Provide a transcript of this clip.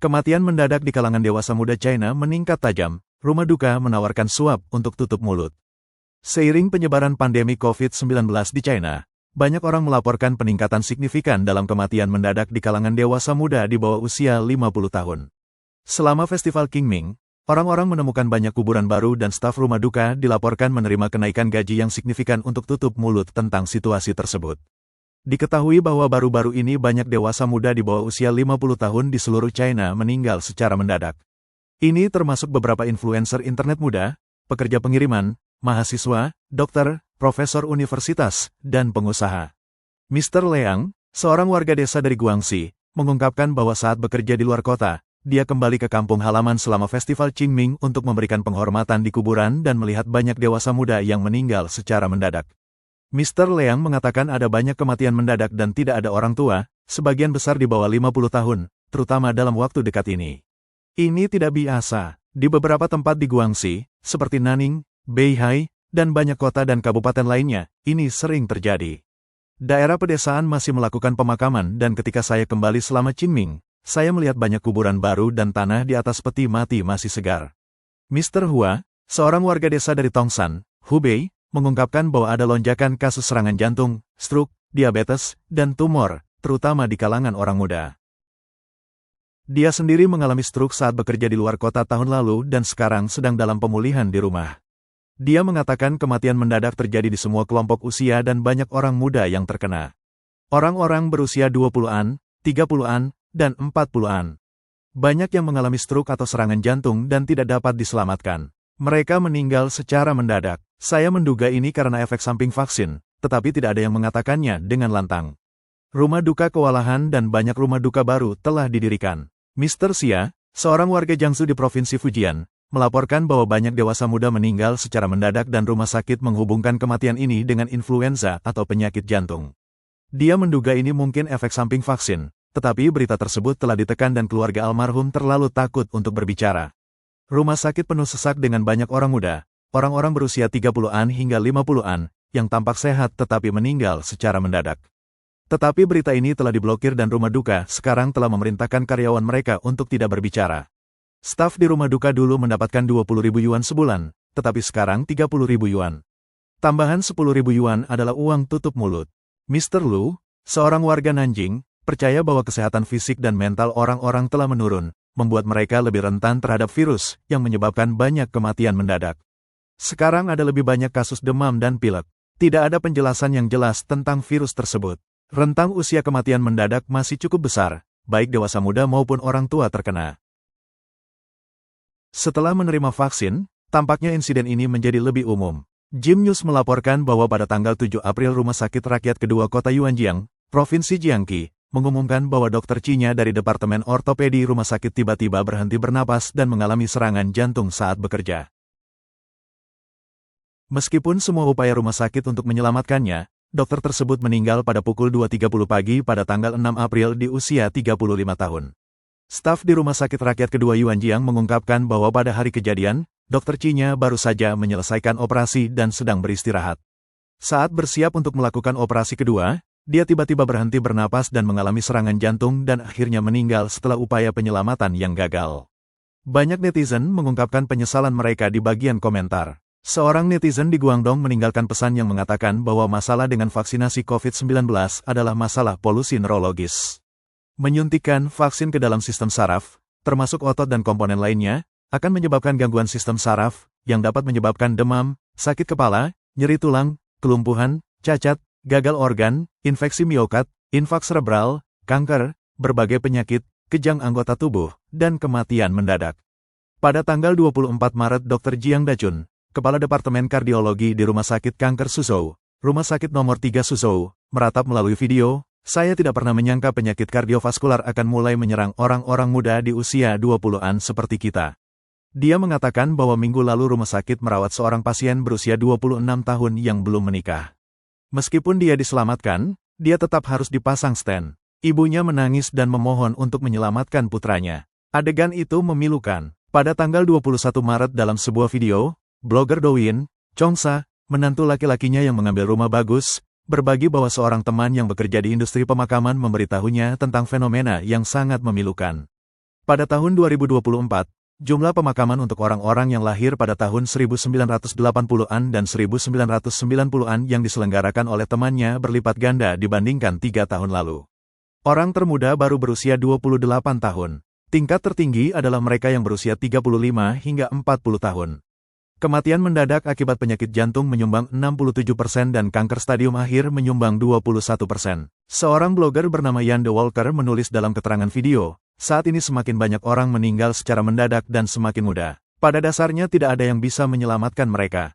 Kematian mendadak di kalangan dewasa muda China meningkat tajam. Rumah duka menawarkan suap untuk tutup mulut. Seiring penyebaran pandemi COVID-19 di China, banyak orang melaporkan peningkatan signifikan dalam kematian mendadak di kalangan dewasa muda di bawah usia 50 tahun. Selama festival Qingming, orang-orang menemukan banyak kuburan baru dan staf rumah duka dilaporkan menerima kenaikan gaji yang signifikan untuk tutup mulut tentang situasi tersebut. Diketahui bahwa baru-baru ini banyak dewasa muda di bawah usia 50 tahun di seluruh China meninggal secara mendadak. Ini termasuk beberapa influencer internet muda, pekerja pengiriman, mahasiswa, dokter, profesor universitas, dan pengusaha. Mr. Liang, seorang warga desa dari Guangxi, mengungkapkan bahwa saat bekerja di luar kota, dia kembali ke kampung halaman selama festival Qingming untuk memberikan penghormatan di kuburan dan melihat banyak dewasa muda yang meninggal secara mendadak. Mr. Liang mengatakan ada banyak kematian mendadak dan tidak ada orang tua, sebagian besar di bawah 50 tahun, terutama dalam waktu dekat ini. Ini tidak biasa. Di beberapa tempat di Guangxi, seperti Nanning, Beihai, dan banyak kota dan kabupaten lainnya, ini sering terjadi. Daerah pedesaan masih melakukan pemakaman dan ketika saya kembali selama Qingming, saya melihat banyak kuburan baru dan tanah di atas peti mati masih segar. Mr. Hua, seorang warga desa dari Tongshan, Hubei, mengungkapkan bahwa ada lonjakan kasus serangan jantung, stroke, diabetes, dan tumor, terutama di kalangan orang muda. Dia sendiri mengalami stroke saat bekerja di luar kota tahun lalu dan sekarang sedang dalam pemulihan di rumah. Dia mengatakan kematian mendadak terjadi di semua kelompok usia dan banyak orang muda yang terkena. Orang-orang berusia 20-an, 30-an, dan 40-an. Banyak yang mengalami stroke atau serangan jantung dan tidak dapat diselamatkan. Mereka meninggal secara mendadak. Saya menduga ini karena efek samping vaksin, tetapi tidak ada yang mengatakannya dengan lantang. Rumah duka kewalahan dan banyak rumah duka baru telah didirikan. Mr. Xia, seorang warga Jiangsu di Provinsi Fujian, melaporkan bahwa banyak dewasa muda meninggal secara mendadak dan rumah sakit menghubungkan kematian ini dengan influenza atau penyakit jantung. Dia menduga ini mungkin efek samping vaksin, tetapi berita tersebut telah ditekan dan keluarga almarhum terlalu takut untuk berbicara. Rumah sakit penuh sesak dengan banyak orang muda, orang-orang berusia 30-an hingga 50-an, yang tampak sehat tetapi meninggal secara mendadak. Tetapi berita ini telah diblokir dan rumah duka sekarang telah memerintahkan karyawan mereka untuk tidak berbicara. Staf di rumah duka dulu mendapatkan 20.000 yuan sebulan, tetapi sekarang 30.000 yuan. Tambahan 10.000 yuan adalah uang tutup mulut. Mr. Lu, seorang warga Nanjing, percaya bahwa kesehatan fisik dan mental orang-orang telah menurun, membuat mereka lebih rentan terhadap virus yang menyebabkan banyak kematian mendadak. Sekarang ada lebih banyak kasus demam dan pilek. Tidak ada penjelasan yang jelas tentang virus tersebut. Rentang usia kematian mendadak masih cukup besar, baik dewasa muda maupun orang tua terkena. Setelah menerima vaksin, tampaknya insiden ini menjadi lebih umum. Jim News melaporkan bahwa pada tanggal 7 April Rumah Sakit Rakyat Kedua Kota Yuanjiang, Provinsi Jiangxi, mengumumkan bahwa dokter Cina dari Departemen Ortopedi rumah sakit tiba-tiba berhenti bernapas dan mengalami serangan jantung saat bekerja. Meskipun semua upaya rumah sakit untuk menyelamatkannya, dokter tersebut meninggal pada pukul 2.30 pagi pada tanggal 6 April di usia 35 tahun. Staf di Rumah Sakit Rakyat Kedua Yuanjiang mengungkapkan bahwa pada hari kejadian, dokter Cina baru saja menyelesaikan operasi dan sedang beristirahat. Saat bersiap untuk melakukan operasi kedua, dia tiba-tiba berhenti bernapas dan mengalami serangan jantung dan akhirnya meninggal setelah upaya penyelamatan yang gagal. Banyak netizen mengungkapkan penyesalan mereka di bagian komentar. Seorang netizen di Guangdong meninggalkan pesan yang mengatakan bahwa masalah dengan vaksinasi COVID-19 adalah masalah polusi neurologis. Menyuntikkan vaksin ke dalam sistem saraf, termasuk otot dan komponen lainnya, akan menyebabkan gangguan sistem saraf, yang dapat menyebabkan demam, sakit kepala, nyeri tulang, kelumpuhan, cacat, gagal organ, infeksi miokard, infak cerebral, kanker, berbagai penyakit, kejang anggota tubuh, dan kematian mendadak. Pada tanggal 24 Maret Dr. Jiang Dachun, Kepala Departemen Kardiologi di Rumah Sakit Kanker Suzhou, Rumah Sakit Nomor 3 Suzhou, meratap melalui video, "Saya tidak pernah menyangka penyakit kardiovaskular akan mulai menyerang orang-orang muda di usia 20-an seperti kita." Dia mengatakan bahwa minggu lalu rumah sakit merawat seorang pasien berusia 26 tahun yang belum menikah. Meskipun dia diselamatkan, dia tetap harus dipasang stent. Ibunya menangis dan memohon untuk menyelamatkan putranya. Adegan itu memilukan. Pada tanggal 21 Maret dalam sebuah video, blogger Douyin, Chongsa, menantu laki-lakinya yang mengambil rumah bagus, berbagi bahwa seorang teman yang bekerja di industri pemakaman memberitahunya tentang fenomena yang sangat memilukan. Pada tahun 2024, jumlah pemakaman untuk orang-orang yang lahir pada tahun 1980-an dan 1990-an yang diselenggarakan oleh temannya berlipat ganda dibandingkan 3 tahun lalu. Orang termuda baru berusia 28 tahun. Tingkat tertinggi adalah mereka yang berusia 35 hingga 40 tahun. Kematian mendadak akibat penyakit jantung menyumbang 67% dan kanker stadium akhir menyumbang 21%. Seorang blogger bernama Yan The Walker menulis dalam keterangan video, saat ini semakin banyak orang meninggal secara mendadak dan semakin muda. Pada dasarnya tidak ada yang bisa menyelamatkan mereka.